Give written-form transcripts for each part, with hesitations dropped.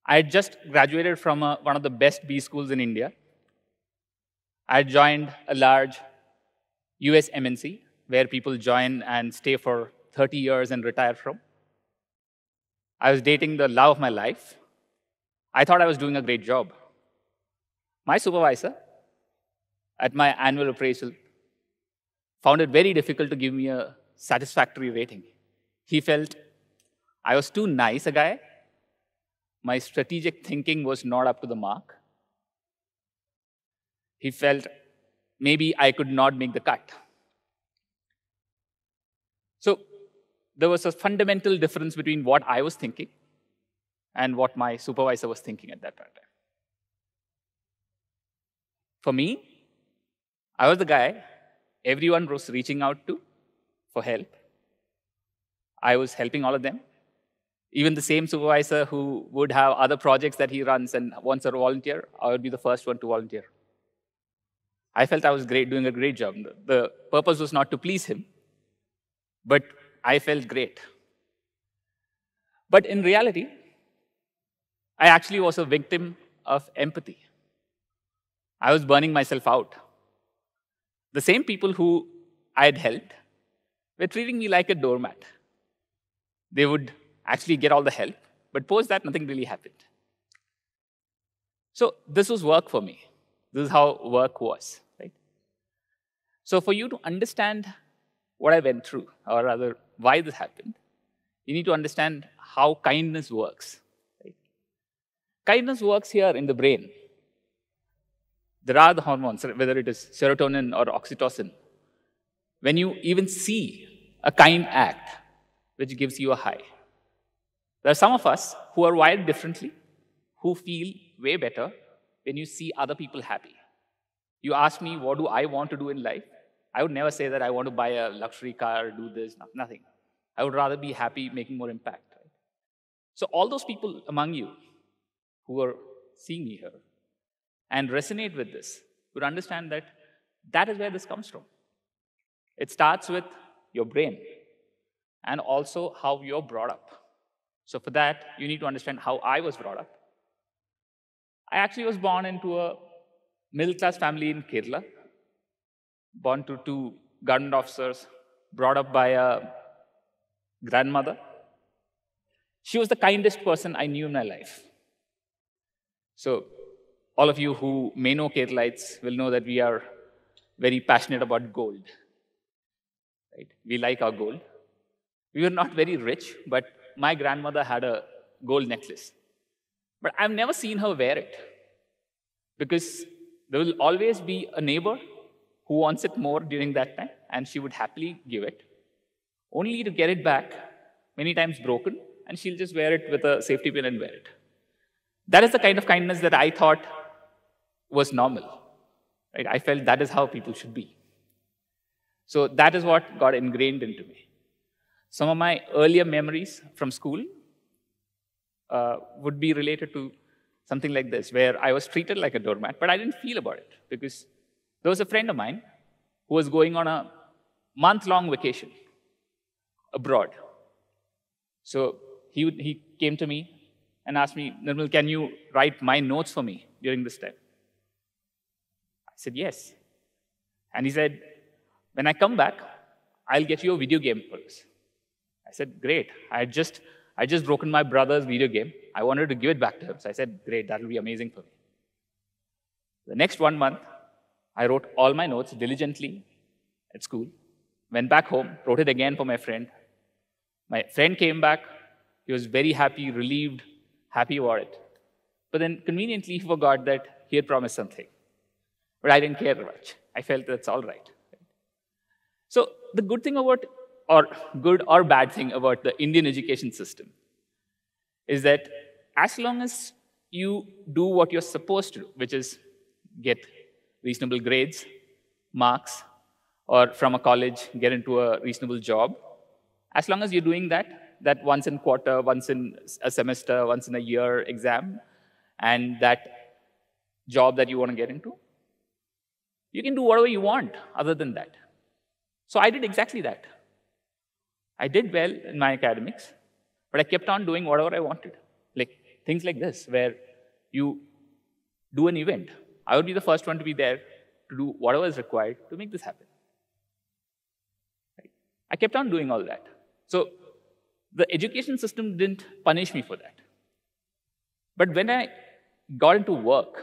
I had just graduated from one of the best B schools in India. I had joined a large US MNC where people join and stay for 30 years and retire from. I was dating the love of my life. I thought I was doing a great job. My supervisor, at my annual appraisal, found it very difficult to give me a satisfactory rating. He felt I was too nice a guy. My strategic thinking was not up to the mark. He felt maybe I could not make the cut. So there was a fundamental difference between what I was thinking and what my supervisor was thinking at that time. For me, I was the guy everyone was reaching out to for help. I was helping all of them. Even the same supervisor who would have other projects that he runs and wants a volunteer, I would be the first one to volunteer. I felt I was doing a great job. The purpose was not to please him, but I felt great. But in reality, I actually was a victim of empathy. I was burning myself out. The same people who I had helped were treating me like a doormat. They would actually get all the help, but post that, nothing really happened. So this was work for me. This is how work was, right? So for you to understand what I went through, or rather why this happened, you need to understand how kindness works. Right? Kindness works here in the brain. There are the hormones, whether it is serotonin or oxytocin. When you even see a kind act, which gives you a high. There are some of us who are wired differently, who feel way better when you see other people happy. You ask me, what do I want to do in life? I would never say that I want to buy a luxury car, do this, nothing. I would rather be happy making more impact. Right? So all those people among you who are seeing me here and resonate with this would understand that that is where this comes from. It starts with your brain and also how you're brought up. So for that, you need to understand how I was brought up. I actually was born into a middle-class family in Kerala, born to two government officers, brought up by a grandmother. She was the kindest person I knew in my life. So all of you who may know Keralites will know that we are very passionate about gold. Right? We like our gold. We were not very rich, but my grandmother had a gold necklace. But I've never seen her wear it because there will always be a neighbor who wants it more during that time, and she would happily give it, only to get it back, many times broken, and she'll just wear it with a safety pin and wear it. That is the kind of kindness that I thought was normal. Right? I felt that is how people should be. So that is what got ingrained into me. Some of my earlier memories from school would be related to something like this, where I was treated like a doormat, but I didn't feel about it because there was a friend of mine who was going on a month-long vacation abroad. So he came to me and asked me, Nirmal, can you write my notes for me during this time? I said, yes. And he said, when I come back, I'll get you a video game for this. I said, great. I just broken my brother's video game. I wanted to give it back to him. So I said, great, that will be amazing for me. The next 1 month, I wrote all my notes diligently at school, went back home, wrote it again for my friend. My friend came back. He was very happy, relieved, happy about it. But then conveniently, he forgot that he had promised something. But I didn't care much. I felt that's all right. So the good thing about, or good or bad thing about the Indian education system is that as long as you do what you're supposed to do, which is get reasonable grades, marks, or from a college, get into a reasonable job, as long as you're doing that once in quarter, once in a semester, once in a year exam, and that job that you want to get into, you can do whatever you want other than that. So I did exactly that. I did well in my academics, but I kept on doing whatever I wanted, like things like this, where you do an event. I would be the first one to be there to do whatever is required to make this happen. Right? I kept on doing all that. So the education system didn't punish me for that. But when I got into work,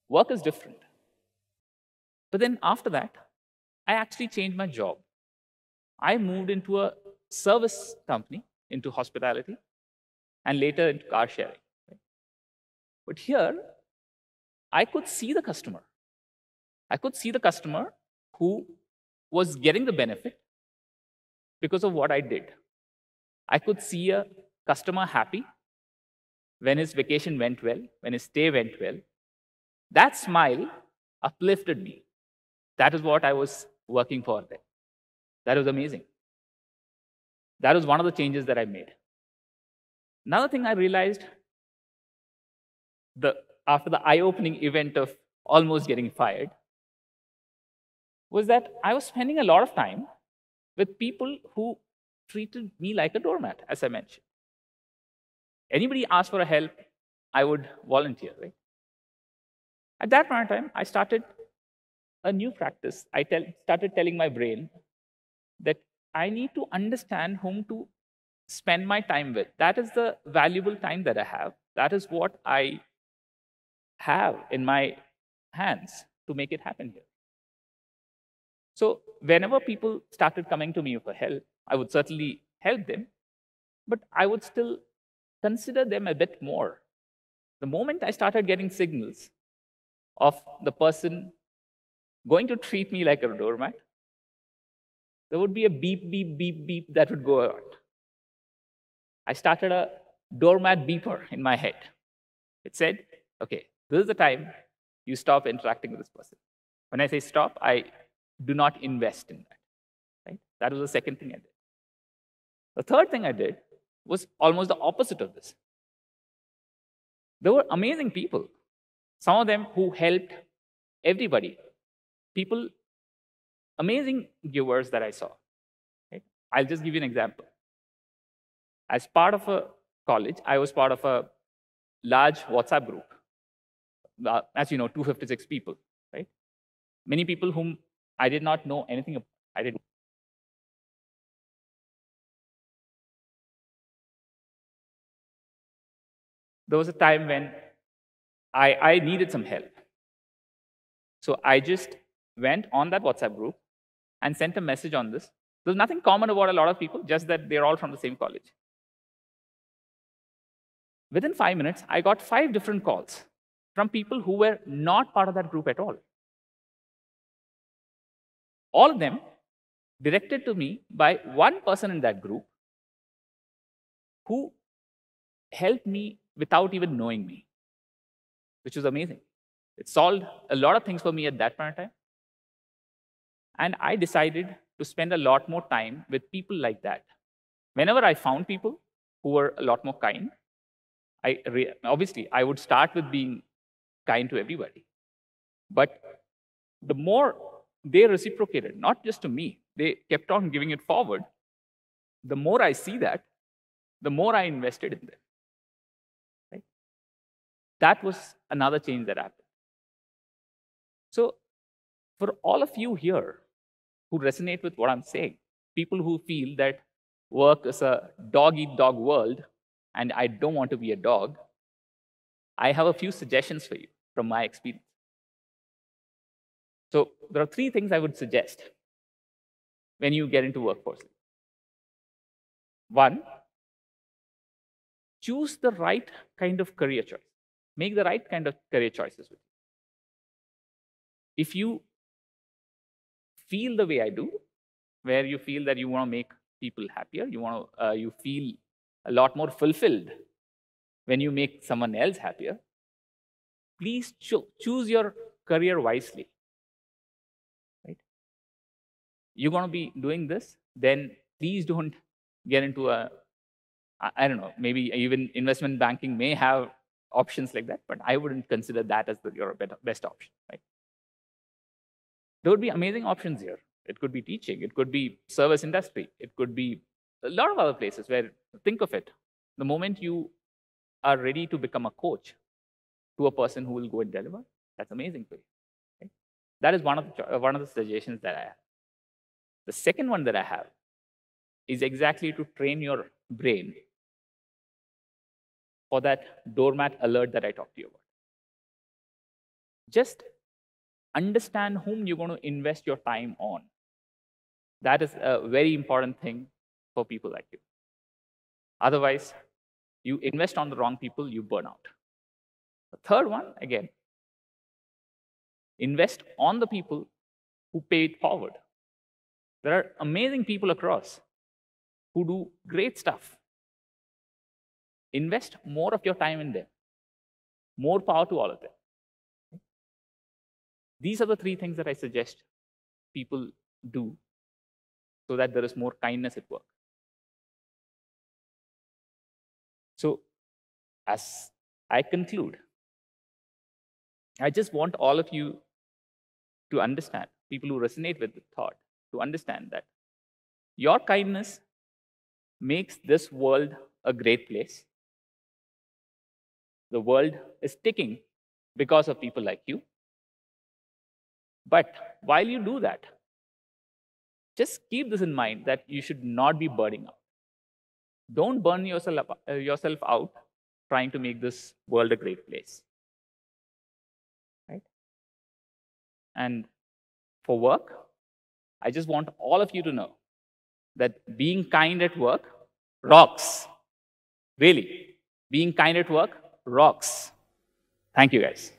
work is different. But then after that, I actually changed my job. I moved into a service company, into hospitality, and later into car sharing. Right? But here, I could see the customer. I could see the customer who was getting the benefit because of what I did. I could see a customer happy when his vacation went well, when his stay went well. That smile uplifted me. That is what I was working for then. That was amazing. That was one of the changes that I made. Another thing I realized after the eye-opening event of almost getting fired was that I was spending a lot of time with people who treated me like a doormat, as I mentioned. Anybody asked for a help, I would volunteer, right? At that point in time, I started a new practice. I started telling my brain that I need to understand whom to spend my time with. That is the valuable time that I have. That is what I have in my hands to make it happen here. So whenever people started coming to me for help, I would certainly help them, but I would still consider them a bit more. The moment I started getting signals of the person going to treat me like a doormat, there would be a beep, beep, beep, beep that would go on. I started a doormat beeper in my head. It said, okay, this is the time you stop interacting with this person. When I say stop, I do not invest in that. Right? That was the second thing I did. The third thing I did was almost the opposite of this. There were amazing people, some of them who helped everybody. People, amazing givers that I saw. Right? I'll just give you an example. As part of a college, I was part of a large WhatsApp group. As you know, 256 people, right? Many people whom I did not know anything about. There was a time when I needed some help. So I just went on that WhatsApp group and sent a message on this. There's nothing common about a lot of people, just that they're all from the same college. Within 5 minutes, I got 5 different calls from people who were not part of that group at all. All of them directed to me by one person in that group who helped me without even knowing me, which was amazing. It solved a lot of things for me at that point in time. And I decided to spend a lot more time with people like that. Whenever I found people who were a lot more kind, obviously, I would start with being kind to everybody. But the more they reciprocated, not just to me, they kept on giving it forward, the more I see that, the more I invested in them. Right? That was another change that happened. So for all of you here who resonate with what I'm saying, people who feel that work is a dog-eat-dog world and I don't want to be a dog, I have a few suggestions for you from my experience. So there are 3 things I would suggest when you get into workforce. 1, choose the right kind of career choice. Make the right kind of career choices with you. If you feel the way I do, where you feel that you want to make people happier, you feel a lot more fulfilled when you make someone else happier, please choose your career wisely. Right? You're going to be doing this, then please don't get into I don't know, maybe even investment banking may have options like that, but I wouldn't consider that as your best option. Right? There would be amazing options here. It could be teaching, it could be service industry, it could be a lot of other places where, think of it, the moment you are ready to become a coach to a person who will go and deliver, that's amazing for you. Right? That is one of the suggestions that I have. The second one that I have is exactly to train your brain for that doormat alert that I talked to you about. Just understand whom you're going to invest your time on. That is a very important thing for people like you. Otherwise, you invest on the wrong people, you burn out. The third one, again, invest on the people who pay it forward. There are amazing people across who do great stuff. Invest more of your time in them. More power to all of them. These are the three things that I suggest people do so that there is more kindness at work. So, as I conclude, I just want all of you to understand, people who resonate with the thought, to understand that your kindness makes this world a great place. The world is ticking because of people like you. But while you do that, just keep this in mind that you should not be burning out. Don't burn yourself out trying to make this world a great place. Right? And for work, I just want all of you to know that being kind at work rocks. Really, being kind at work rocks. Thank you, guys.